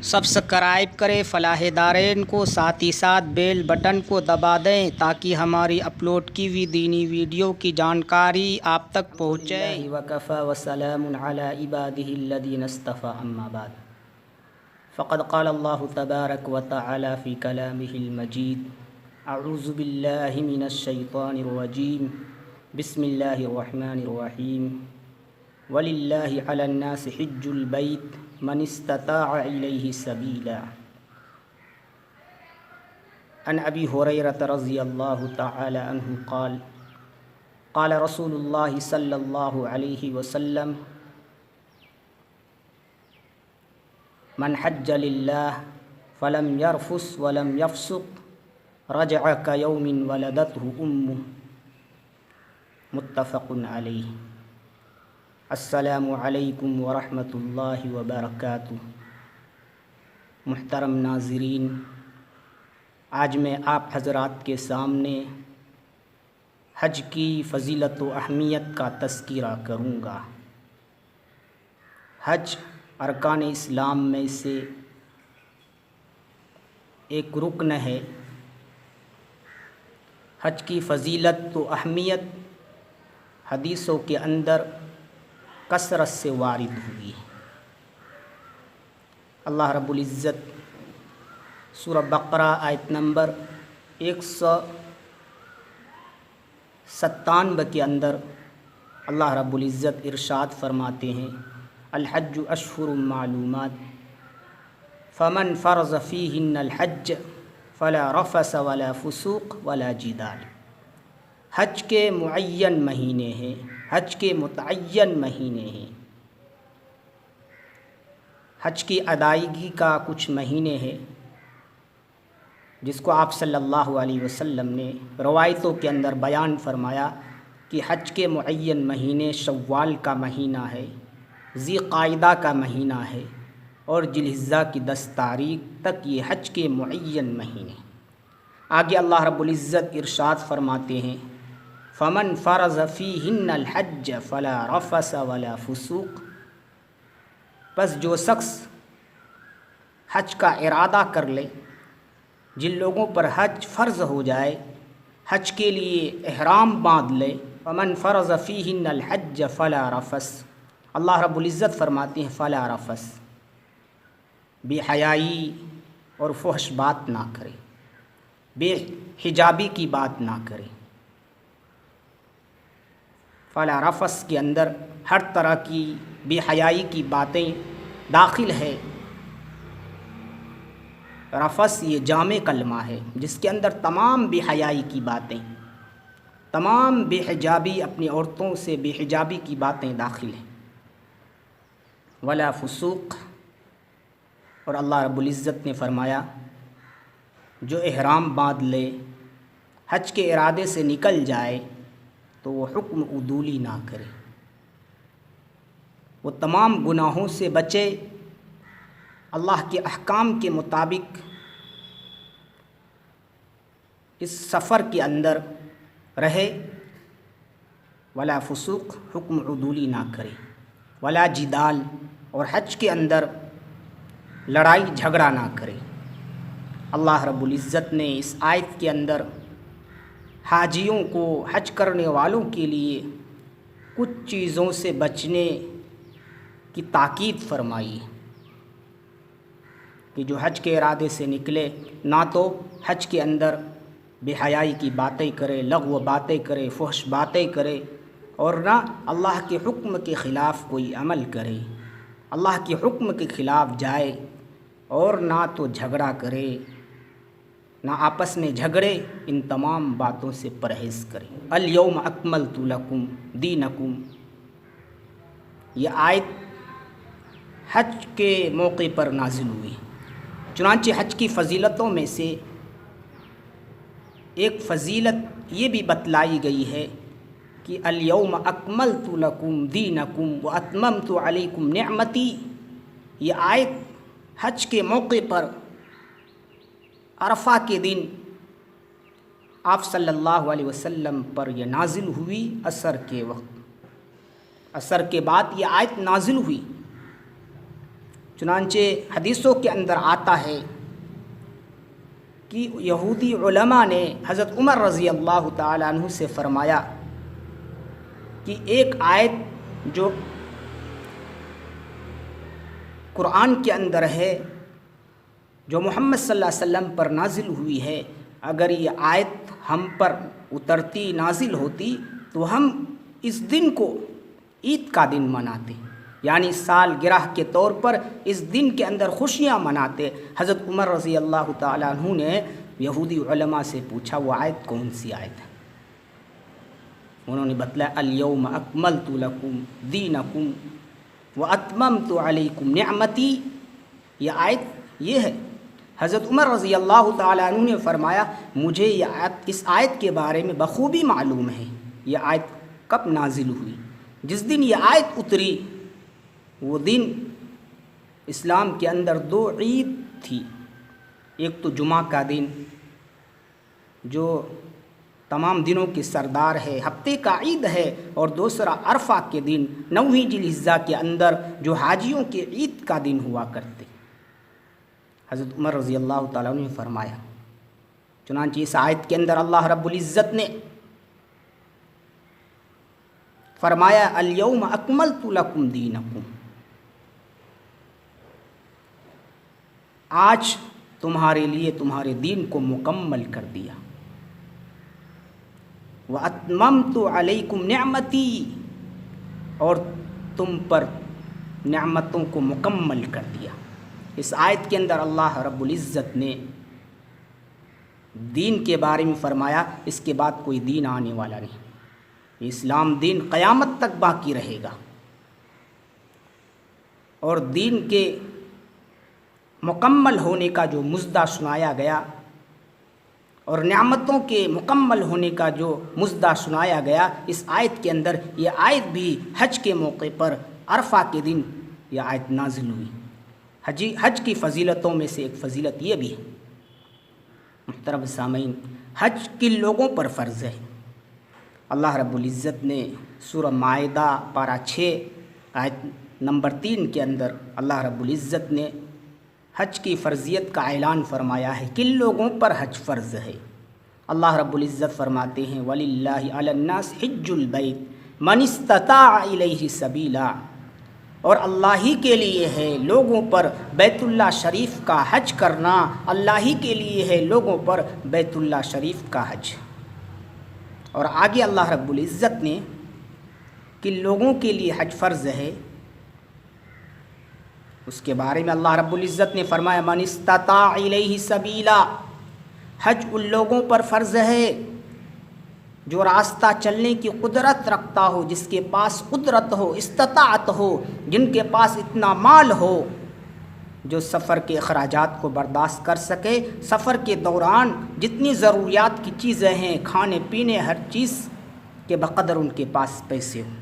Subscribe کریں فلاح دارین کو، ساتھ ہی ساتھ بیل بٹن کو دبا دیں تاکہ ہماری اپلوڈ کی ہوئی دینی ویڈیو کی جانکاری آپ تک پہنچے۔ وکفى وسلام على عباده الذين اصطفى اما بعد فقد قال الله تبارك وتعالى في كلامه المجيد اعوذ بالله من الشيطان الرجيم بسم الله الرحمن الرحيم ولله على الناس حج البيت من استطاع إليه سبيلا عن أبي هريرة رضي الله تعالى عنه قال قال رسول الله صلى الله عليه وسلم من حج لله فلم يرفث ولم يفسق رجع كيوم ولدته أمه متفق عليه۔ السلام علیکم ورحمۃ اللہ وبرکاتہ۔ محترم ناظرین، آج میں آپ حضرات کے سامنے حج کی فضیلت و اہمیت کا تذکرہ کروں گا۔ حج ارکان اسلام میں سے ایک رکن ہے۔ حج کی فضیلت و اہمیت حدیثوں کے اندر کثرت سے وارد ہوئی۔ اللہ رب العزت سورہ بقرہ آیت نمبر 197 کے اندر اللہ رب العزت ارشاد فرماتے ہیں الحج اشہر معلومات فمن فرض فیہن الحج فلا رفث ولا فسوق ولا جدال۔ حج کے معین مہینے ہیں، حج کے متعین مہینے ہیں۔ حج کی ادائیگی کا کچھ مہینے ہیں جس کو آپ صلی اللہ علیہ وسلم نے روایتوں کے اندر بیان فرمایا کہ حج کے معین مہینے شوال کا مہینہ ہے، ذی قعدہ کا مہینہ ہے، اور ذی الحجہ کی 10 تاریخ تک یہ حج کے معین مہینے۔ آگے اللہ رب العزت ارشاد فرماتے ہیں فمن فرض فیہن الحج فلا رفث ولا فسوق، پس جو شخص حج کا ارادہ کر لے، جن لوگوں پر حج فرض ہو جائے، حج کے لیے احرام باندھ لے، فمن فرض فیہن الحج فلا رفث، اللہ رب العزت فرماتے ہیں فلا رفث، بے حیائی اور فحش بات نہ کرے، بے حجابی کی بات نہ کرے۔ فلا رفث کے اندر ہر طرح کی بے حیائی کی باتیں داخل ہے۔ رفث یہ جامع کلمہ ہے جس کے اندر تمام بے حیائی کی باتیں، تمام بے حجابی، اپنی عورتوں سے بے حجابی کی باتیں داخل ہیں۔ ولا فسوق، اور اللہ رب العزت نے فرمایا جو احرام باندھ لے، حج کے ارادے سے نکل جائے تو وہ حکم عدولی نہ کرے، وہ تمام گناہوں سے بچے، اللہ کے احکام کے مطابق اس سفر کے اندر رہے۔ ولا فسوق، حکم عدولی نہ کرے، ولا جدال، اور حج کے اندر لڑائی جھگڑا نہ کرے۔ اللہ رب العزت نے اس آیت کے اندر حاجیوں کو، حج کرنے والوں کے لیے کچھ چیزوں سے بچنے کی تاکید فرمائی کہ جو حج کے ارادے سے نکلے، نہ تو حج کے اندر بے حیائی کی باتیں کرے، لغو باتیں کرے، فحش باتیں کرے، اور نہ اللہ کے حکم کے خلاف کوئی عمل کرے، اللہ کے حکم کے خلاف جائے، اور نہ تو جھگڑا کرے، نہ آپس میں جھگڑے، ان تمام باتوں سے پرہیز کریں۔ الیوم اکملت لکم دینکم، یہ آیت حج کے موقع پر نازل ہوئی۔ چنانچہ حج کی فضیلتوں میں سے ایک فضیلت یہ بھی بتلائی گئی ہے کہ الیوم اکملت لکم دینکم واتممت علیکم نعمتی۔ یہ آیت حج کے موقع پر عرفہ کے دن آپ صلی اللہ علیہ وسلم پر یہ نازل ہوئی عصر کے وقت۔ عصر کے بعد یہ آیت نازل ہوئی۔ چنانچہ حدیثوں کے اندر آتا ہے کہ یہودی علماء نے حضرت عمر رضی اللہ تعالیٰ عنہ سے فرمایا کہ ایک آیت جو قرآن کے اندر ہے، جو محمد صلی اللہ علیہ وسلم پر نازل ہوئی ہے، اگر یہ آیت ہم پر اترتی نازل ہوتی تو ہم اس دن کو عید کا دن مناتے، یعنی سال گرہ کے طور پر اس دن کے اندر خوشیاں مناتے۔ حضرت عمر رضی اللہ تعالیٰ عنہ نے یہودی علماء سے پوچھا وہ آیت کون سی آیت ہے؟ انہوں نے بتلایا الیوم اکملت لکم دینکم واتممت علیکم نعمتی، یہ آیت یہ ہے۔ حضرت عمر رضی اللہ تعالیٰ عنہ نے فرمایا مجھے یہ آیت، اس آیت کے بارے میں بخوبی معلوم ہے، یہ آیت کب نازل ہوئی۔ جس دن یہ آیت اتری وہ دن اسلام کے اندر 2 عید تھی، ایک تو جمعہ کا دن جو تمام دنوں کی سردار ہے، ہفتے کا عید ہے، اور دوسرا عرفہ کے دن 9ویں ذی الحجہ کے اندر جو حاجیوں کے عید کا دن ہوا کرتے۔ حضرت عمر رضی اللہ تعالیٰ عنہ نے فرمایا، چنانچہ اس آیت کے اندر اللہ رب العزت نے فرمایا الیوم اکملت لکم دینکم، آج تمہارے لیے تمہارے دین کو مکمل کر دیا، واتممت علیکم نعمتی، اور تم پر نعمتوں کو مکمل کر دیا۔ اس آیت کے اندر اللہ رب العزت نے دین کے بارے میں فرمایا اس کے بعد کوئی دین آنے والا نہیں، اسلام دین قیامت تک باقی رہے گا، اور دین کے مکمل ہونے کا جو مژدہ سنایا گیا اور نعمتوں کے مکمل ہونے کا جو مژدہ سنایا گیا اس آیت کے اندر، یہ آیت بھی حج کے موقع پر عرفہ کے دن یہ آیت نازل ہوئی۔ حج کی فضیلتوں میں سے ایک فضیلت یہ بھی ہے محترم سامعین، حج کن لوگوں پر فرض ہے؟ اللہ رب العزت نے سورہ مائدہ پارہ 6 آیت نمبر 3 کے اندر اللہ رب العزت نے حج کی فرضیت کا اعلان فرمایا ہے، کن لوگوں پر حج فرض ہے؟ اللہ رب العزت فرماتے ہیں وَلِلَّهِ عَلَى النَّاسِ حِجُّ الْبَيْتِ مَنِ اسْتَطَاعَ إِلَيْهِ سَبِيلًا، اور اللہ ہی کے لیے ہے لوگوں پر بیت اللہ شریف کا حج کرنا، اللہ ہی کے لیے ہے لوگوں پر بیت اللہ شریف کا حج۔ اور آگے اللہ رب العزت نے کن لوگوں کے لیے حج فرض ہے اس کے بارے میں اللہ رب العزت نے فرمایا من استطاع الیہ سبیلا، حج ان لوگوں پر فرض ہے جو راستہ چلنے کی قدرت رکھتا ہو، جس کے پاس قدرت ہو، استطاعت ہو، جن کے پاس اتنا مال ہو جو سفر کے اخراجات کو برداشت کر سکے، سفر کے دوران جتنی ضروریات کی چیزیں ہیں، کھانے پینے ہر چیز کے بقدر ان کے پاس پیسے ہوں۔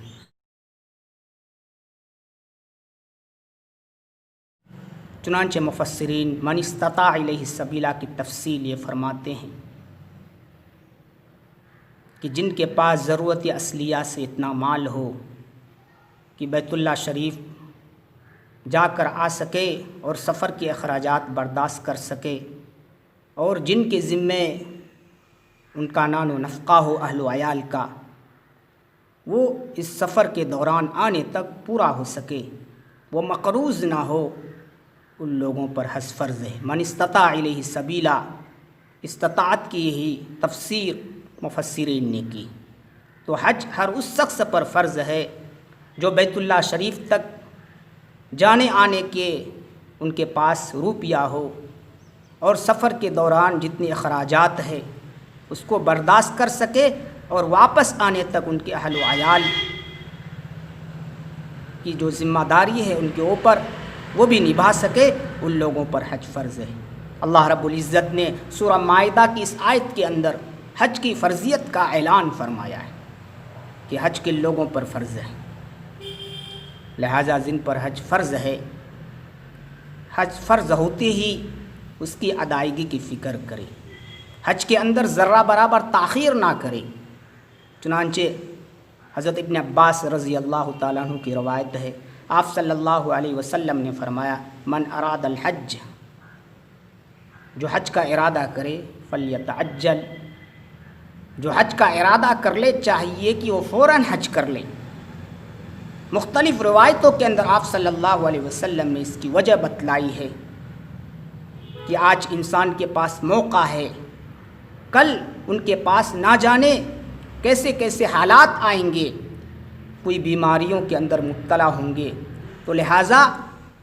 چنانچہ مفسرین من استطاع الیہ سبیلا کی تفصیل یہ فرماتے ہیں کہ جن کے پاس ضرورت اصلیہ سے اتنا مال ہو کہ بیت اللہ شریف جا کر آ سکے اور سفر کے اخراجات برداشت کر سکے، اور جن کے ذمے ان کا نان و نفقہ ہو اہل و عیال کا، وہ اس سفر کے دوران آنے تک پورا ہو سکے، وہ مقروض نہ ہو، ان لوگوں پر حج فرض ہے۔ من استطاع الیہ سبیلا، استطاعت کی یہی تفسیر مفسرین نے کی۔ تو حج ہر اس شخص پر فرض ہے جو بیت اللہ شریف تک جانے آنے کے ان کے پاس روپیہ ہو، اور سفر کے دوران جتنے اخراجات ہیں اس کو برداشت کر سکے، اور واپس آنے تک ان کے اہل و عیال کی جو ذمہ داری ہے ان کے اوپر وہ بھی نبھا سکے، ان لوگوں پر حج فرض ہے۔ اللہ رب العزت نے سورہ مائدہ کی اس آیت کے اندر حج کی فرضیت کا اعلان فرمایا ہے کہ حج کن لوگوں پر فرض ہے، لہٰذا جن پر حج فرض ہے، حج فرض ہوتے ہی اس کی ادائیگی کی فکر کرے، حج کے اندر ذرہ برابر تاخیر نہ کرے۔ چنانچہ حضرت ابن عباس رضی اللہ تعالیٰ عنہ کی روایت ہے آپ صلی اللہ علیہ وسلم نے فرمایا من اراد الحج، جو حج کا ارادہ کرے فلیتعجل، جو حج کا ارادہ کر لے چاہیے کہ وہ فوراً حج کر لے۔ مختلف روایتوں کے اندر آپ صلی اللہ علیہ وسلم نے اس کی وجہ بتلائی ہے کہ آج انسان کے پاس موقع ہے، کل ان کے پاس نہ جانے کیسے کیسے حالات آئیں گے، کوئی بیماریوں کے اندر مبتلا ہوں گے، تو لہٰذا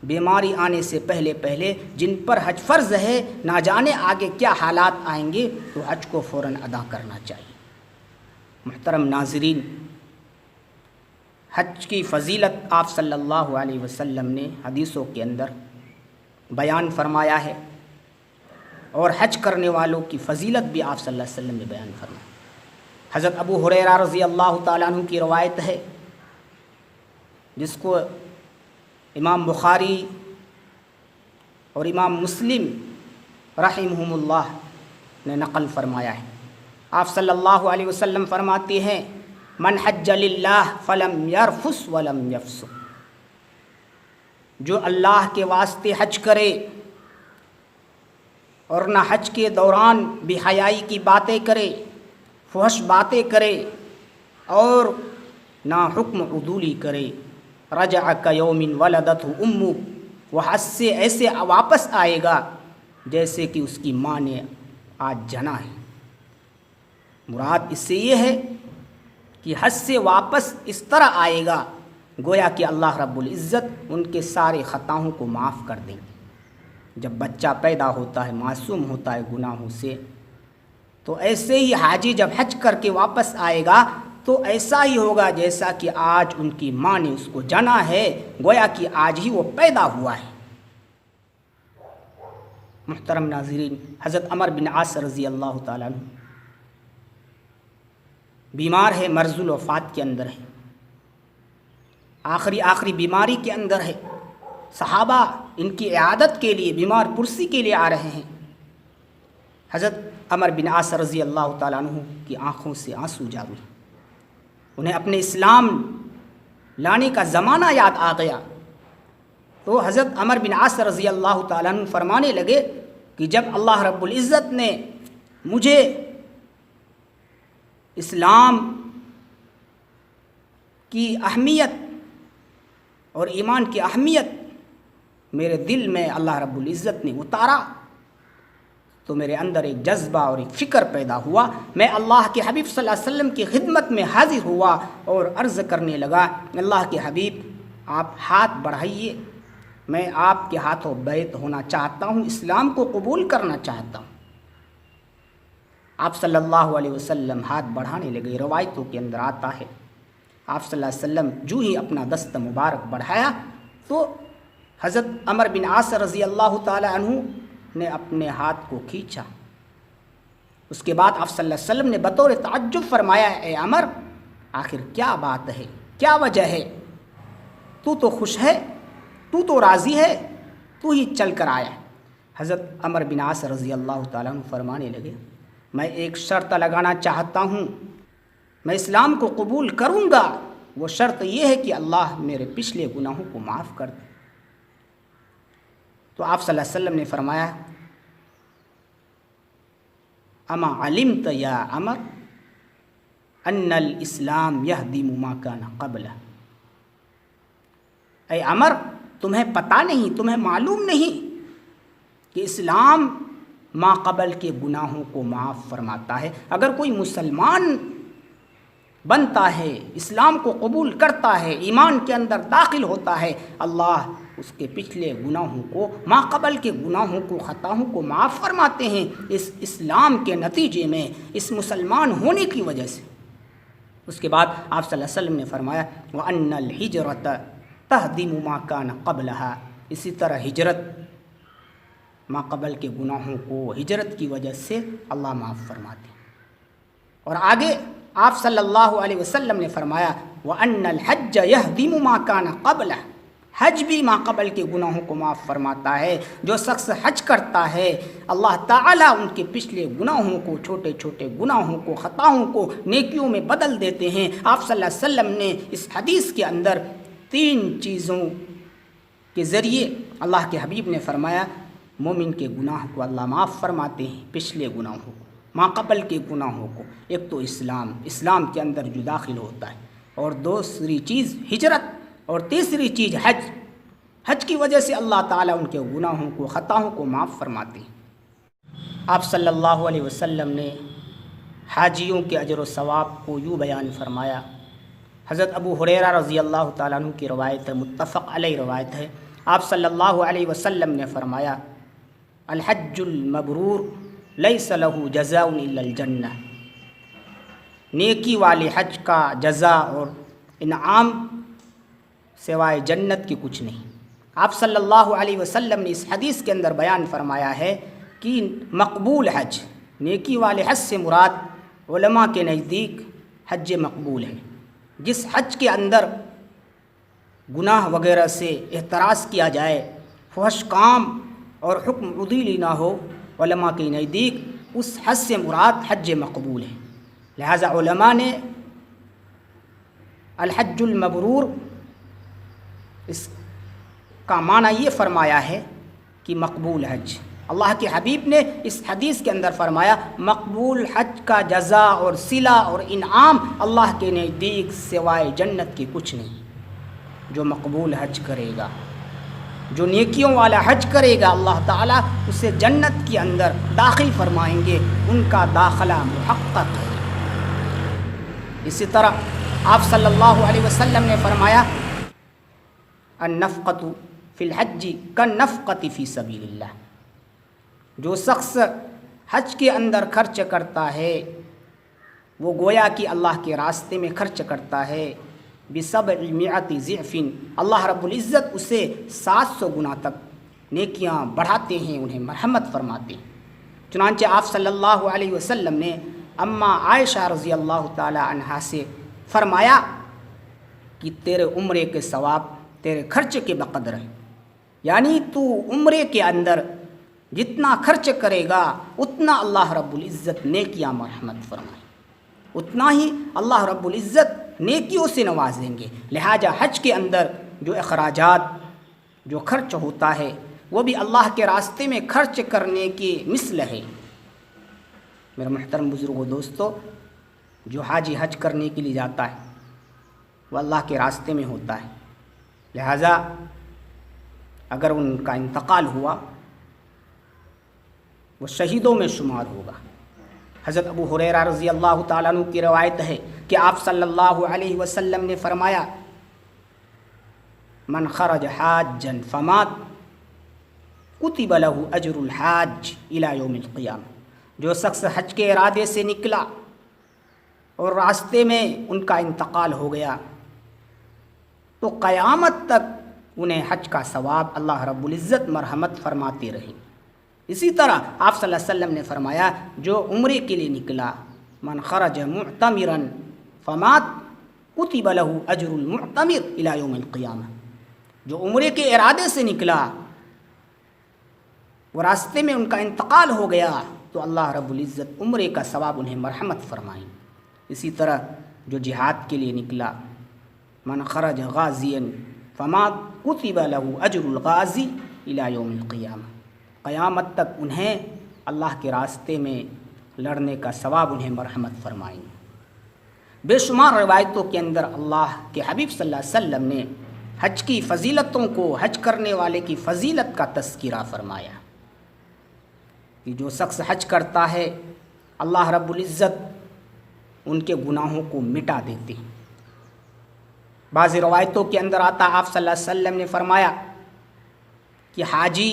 بیماری آنے سے پہلے پہلے جن پر حج فرض ہے نہ جانے آگے کیا حالات آئیں گے، تو حج کو فوراً ادا کرنا چاہیے۔ محترم ناظرین، حج کی فضیلت آپ صلی اللہ علیہ وسلم نے حدیثوں کے اندر بیان فرمایا ہے، اور حج کرنے والوں کی فضیلت بھی آپ صلی اللہ علیہ وسلم نے بیان فرمایا۔ حضرت ابو ہریرہ رضی اللہ تعالیٰ عنہ کی روایت ہے، جس کو امام بخاری اور امام مسلم رحمہم اللہ نے نقل فرمایا ہے۔ آپ صلی اللہ علیہ وسلم فرماتے ہیں من حج للہ فلم یرفث ولم یفسق، جو اللہ کے واسطے حج کرے اور نہ حج کے دوران بے حیائی کی باتیں کرے، فحش باتیں کرے، اور نہ حکم عدولی کرے، رجع کیوم ولدتہ امہ، وہ حج سے ایسے واپس آئے گا جیسے کہ اس کی ماں نے آج جنا ہے۔ مراد اس سے یہ ہے کہ حج سے واپس اس طرح آئے گا گویا کہ اللہ رب العزت ان کے سارے خطاؤں کو معاف کر دیں گے۔ جب بچہ پیدا ہوتا ہے معصوم ہوتا ہے گناہوں سے، تو ایسے ہی حاجی جب حج کر کے واپس آئے گا تو ایسا ہی ہوگا جیسا کہ آج ان کی ماں نے اس کو جنا ہے، گویا کہ آج ہی وہ پیدا ہوا ہے۔ محترم ناظرین، حضرت عمر بن عاص رضی اللہ تعالیٰ عنہ بیمار ہے، مرض الوفات کے اندر ہے، آخری بیماری کے اندر ہے۔ صحابہ ان کی عیادت کے لیے، بیمار پرسی کے لیے آ رہے ہیں۔ حضرت عمر بن عاص رضی اللہ تعالیٰ عنہ کی آنکھوں سے آنسو جاری، انہیں اپنے اسلام لانے کا زمانہ یاد آ گیا، تو حضرت عمر بن عاص رضی اللہ تعالیٰ عنہ فرمانے لگے کہ جب اللہ رب العزت نے مجھے اسلام کی اہمیت اور ایمان کی اہمیت میرے دل میں اللہ رب العزت نے اتارا، تو میرے اندر ایک جذبہ اور ایک فکر پیدا ہوا، میں اللہ کے حبیب صلی اللہ علیہ وسلم کی خدمت میں حاضر ہوا اور عرض کرنے لگا، اللہ کے حبیب آپ ہاتھ بڑھائیے، میں آپ کے ہاتھوں بیعت ہونا چاہتا ہوں، اسلام کو قبول کرنا چاہتا ہوں۔ آپ صلی اللہ علیہ وسلم ہاتھ بڑھانے لگے۔ روایتوں کے اندر آتا ہے آپ صلی اللہ علیہ وسلم جو ہی اپنا دست مبارک بڑھایا تو حضرت عمر بن عاص رضی اللہ تعالی عنہ نے اپنے ہاتھ کو کھینچا۔ اس کے بعد آپ صلی اللہ علیہ وسلم نے بطور تعجب فرمایا، اے عمر آخر کیا بات ہے، کیا وجہ ہے، تو خوش ہے، تو راضی ہے، تو ہی چل کر آیا۔ حضرت عمر بن عاص رضی اللہ تعالیٰ عنہ فرمانے لگے، میں ایک شرط لگانا چاہتا ہوں، میں اسلام کو قبول کروں گا، وہ شرط یہ ہے کہ اللہ میرے پچھلے گناہوں کو معاف کر دے۔ تو آپ صلی اللہ علیہ وسلم نے فرمایا، اما علمت یا عمر ان الاسلام یہدم ما کان قبلہ، اے عمر تمہیں پتہ نہیں، تمہیں معلوم نہیں کہ اسلام ما قبل کے گناہوں کو معاف فرماتا ہے۔ اگر کوئی مسلمان بنتا ہے، اسلام کو قبول کرتا ہے، ایمان کے اندر داخل ہوتا ہے، اللہ اس کے پچھلے گناہوں کو، ما قبل کے گناہوں کو، خطاؤں کو معاف فرماتے ہیں، اس اسلام کے نتیجے میں، اس مسلمان ہونے کی وجہ سے۔ اس کے بعد آپ صلی اللہ علیہ وسلم نے فرمایا، وَأَنَّ الْحِجْرَةَ تَهْدِمُ مَا كَانَ قَبْلَهَا، اسی طرح ہجرت ما قبل کے گناہوں کو ہجرت کی وجہ سے اللہ معاف فرماتے ہیں۔ اور آگے آپ صلی اللہ علیہ وسلم نے فرمایا، وَأَنَّ الْحَجَّ يَهْدِمُ مَا كَانَ قَبْلَهُ، حج بھی ما قبل کے گناہوں کو معاف فرماتا ہے۔ جو شخص حج کرتا ہے اللہ تعالیٰ ان کے پچھلے گناہوں کو، چھوٹے چھوٹے گناہوں کو، خطاؤں کو نیکیوں میں بدل دیتے ہیں۔ آپ صلی اللہ علیہ وسلم نے اس حدیث کے اندر 3 چیزوں کے ذریعے اللہ کے حبیب نے فرمایا مومن کے گناہ کو اللہ معاف فرماتے ہیں، پچھلے گناہوں کو، ما قبل کے گناہوں کو۔ ایک تو اسلام کے اندر جو داخل ہوتا ہے، اور دوسری چیز ہجرت، اور تیسری چیز حج کی وجہ سے اللہ تعالیٰ ان کے گناہوں کو، خطاؤں کو معاف فرماتے ہیں۔ آپ صلی اللہ علیہ وسلم نے حاجیوں کے اجر و ثواب کو یوں بیان فرمایا۔ حضرت ابو ہریرہ رضی اللہ تعالیٰ عنہ کی روایت ہے، متفق علیہ روایت ہے۔ آپ صلی اللہ علیہ وسلم نے فرمایا الحج المبرور لیس لہ جزاء الا الجنہ، نیکی والے حج کا جزا اور انعام سوائے جنت کی کچھ نہیں۔ آپ صلی اللہ علیہ وسلم نے اس حدیث کے اندر بیان فرمایا ہے کہ مقبول حج، نیکی والے حج سے مراد علماء کے نزدیک حج مقبول ہے، جس حج کے اندر گناہ وغیرہ سے احتراز کیا جائے، فحش کام اور حکم عدولی نہ ہو، علماء کے نزدیک اس حج سے مراد حج مقبول ہے۔ لہذا علماء نے الحج المبرور اس کا معنی یہ فرمایا ہے کہ مقبول حج۔ اللہ کے حبیب نے اس حدیث کے اندر فرمایا مقبول حج کا جزا اور صلہ اور انعام اللہ کے نزدیک سوائے جنت کے کچھ نہیں۔ جو مقبول حج کرے گا، جو نیکیوں والا حج کرے گا، اللہ تعالیٰ اسے جنت کے اندر داخل فرمائیں گے، ان کا داخلہ محقق ہے۔ اسی طرح آپ صلی اللہ علیہ وسلم نے فرمایا النفقۃ فی الحج کالنفقۃ فی سبیل اللہ، جو شخص حج کے اندر خرچ کرتا ہے وہ گویا کہ اللہ کے راستے میں خرچ کرتا ہے ب700 ضعف، اللہ رب العزت اسے 700 گنا تک نیکیاں بڑھاتے ہیں، انہیں مرحمت فرماتے ہیں۔ چنانچہ آپ صلی اللہ علیہ وسلم نے اماں عائشہ رضی اللہ تعالی عنہا سے فرمایا کہ تیرے عمرے کے ثواب تیرے خرچ کے بقدر ہے، یعنی تو عمرے کے اندر جتنا خرچ کرے گا اتنا اللہ رب العزت نیکیاں مرحمت فرمائے، اتنا ہی اللہ رب العزت نیکیوں سے نوازیں گے۔ لہٰذا حج کے اندر جو اخراجات، جو خرچ ہوتا ہے وہ بھی اللہ کے راستے میں خرچ کرنے کی مثل ہے۔ میرے محترم بزرگوں، دوستو، جو حاجی حج کرنے کے لیے جاتا ہے وہ اللہ کے راستے میں ہوتا ہے، لہٰذا اگر ان کا انتقال ہوا وہ شہیدوں میں شمار ہوگا۔ حضرت ابو ہریرہ رضی اللہ تعالیٰ عنہ کی روایت ہے کہ آپ صلی اللہ علیہ وسلم نے فرمایا من خرج حاجا فمات کتب لہ اجر الحاج الی یوم القیامہ، جو شخص حج کے ارادے سے نکلا اور راستے میں ان کا انتقال ہو گیا تو قیامت تک انہیں حج کا ثواب اللہ رب العزت مرحمت فرماتے رہے۔ اسی طرح آپ صلی اللہ علیہ وسلم نے فرمایا جو عمرے کے لیے نکلا من خرج معتمرا فمات کتب لہ اجر المعتمر الی یوم القیامہ، جو عمرے کے ارادے سے نکلا وہ راستے میں ان کا انتقال ہو گیا تو اللہ رب العزت عمرے کا ثواب انہیں مرحمت فرمائیں۔ اسی طرح جو جہاد کے لیے نکلا من خرج غازیا فمات کتب لہ اجر الغازی الی یوم القیامہ، قیامت تک انہیں اللہ کے راستے میں لڑنے کا ثواب انہیں مرحمت فرمائیں۔ بے شمار روایتوں کے اندر اللہ کے حبیب صلی اللہ علیہ وسلم نے حج کی فضیلتوں کو، حج کرنے والے کی فضیلت کا تذکرہ فرمایا کہ جو شخص حج کرتا ہے اللہ رب العزت ان کے گناہوں کو مٹا دیتے ہیں۔ بعض روایتوں کے اندر آتا آپ صلی اللہ علیہ وسلم نے فرمایا کہ حاجی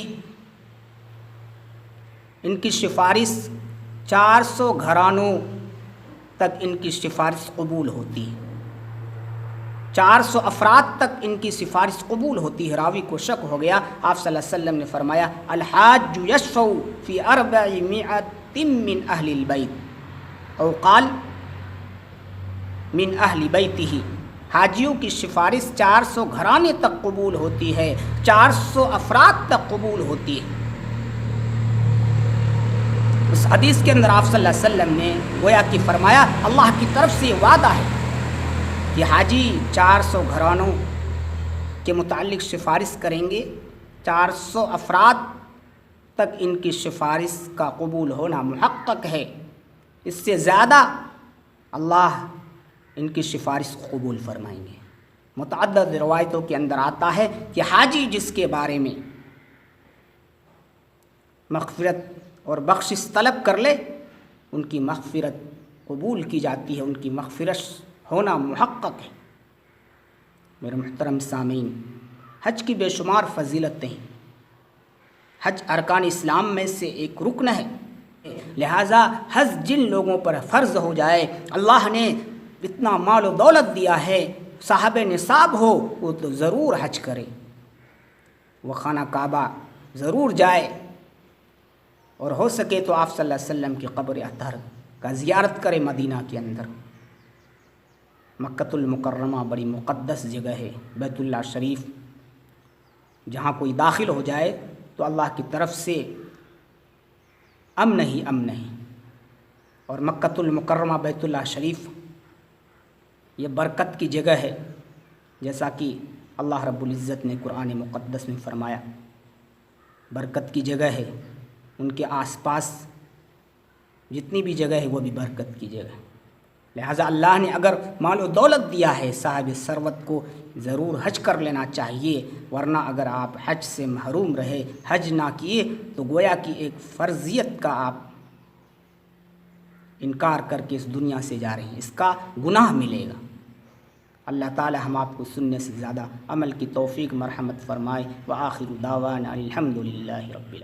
ان کی سفارش 400 گھرانوں تک ان کی سفارش قبول ہوتی ہے، 400 افراد تک ان کی سفارش قبول ہوتی ہے۔ راوی کو شک ہو گیا، آپ صلی اللہ علیہ وسلم نے فرمایا الحاج یشفع فی 400 من اہل البیت او قال من اہل بیتہ، حاجیوں کی سفارش 400 گھرانے تک قبول ہوتی ہے، 400 افراد تک قبول ہوتی ہے۔ اس حدیث کے اندر آپ صلی اللہ علیہ وسلم نے گویا کہ فرمایا اللہ کی طرف سے وعدہ ہے کہ حاجی 400 گھرانوں کے متعلق سفارش کریں گے، 400 افراد تک ان کی سفارش کا قبول ہونا محقق ہے، اس سے زیادہ اللہ ان کی سفارش قبول فرمائیں گے۔ متعدد روایتوں کے اندر آتا ہے کہ حاجی جس کے بارے میں مغفرت اور بخشش طلب کر لے، ان کی مغفرت قبول کی جاتی ہے، ان کی مغفرت ہونا محقق ہے۔ میرے محترم سامعین، حج کی بے شمار فضیلتیں ہیں۔ حج ارکان اسلام میں سے ایک رکن ہے، لہٰذا حج جن لوگوں پر فرض ہو جائے، اللہ نے اتنا مال و دولت دیا ہے، صاحب نصاب ہو، وہ تو ضرور حج کرے، وہ خانہ کعبہ ضرور جائے، اور ہو سکے تو آپ صلی اللہ علیہ وسلم کی قبر اطہر کا زیارت کرے مدینہ کے اندر۔ مکۃ المکرمہ بڑی مقدس جگہ ہے، بیت اللہ شریف، جہاں کوئی داخل ہو جائے تو اللہ کی طرف سے امن ہی امن ہے۔ اور مکۃ المکرمہ بیت اللہ شریف یہ برکت کی جگہ ہے، جیسا کہ اللہ رب العزت نے قرآن مقدس میں فرمایا، برکت کی جگہ ہے، ان کے آس پاس جتنی بھی جگہ ہے وہ بھی برکت کی جگہ ہے۔ لہٰذا اللہ نے اگر مال و دولت دیا ہے، صاحب ثروت کو ضرور حج کر لینا چاہیے، ورنہ اگر آپ حج سے محروم رہے، حج نہ کیے، تو گویا کہ ایک فرضیت کا آپ انکار کر کے اس دنیا سے جا رہے ہیں، اس کا گناہ ملے گا۔ اللہ تعالی ہم آپ کو سننے سے زیادہ عمل کی توفیق مرحمت فرمائے۔ وآخر دعوانا الحمد للہ رب العالمین۔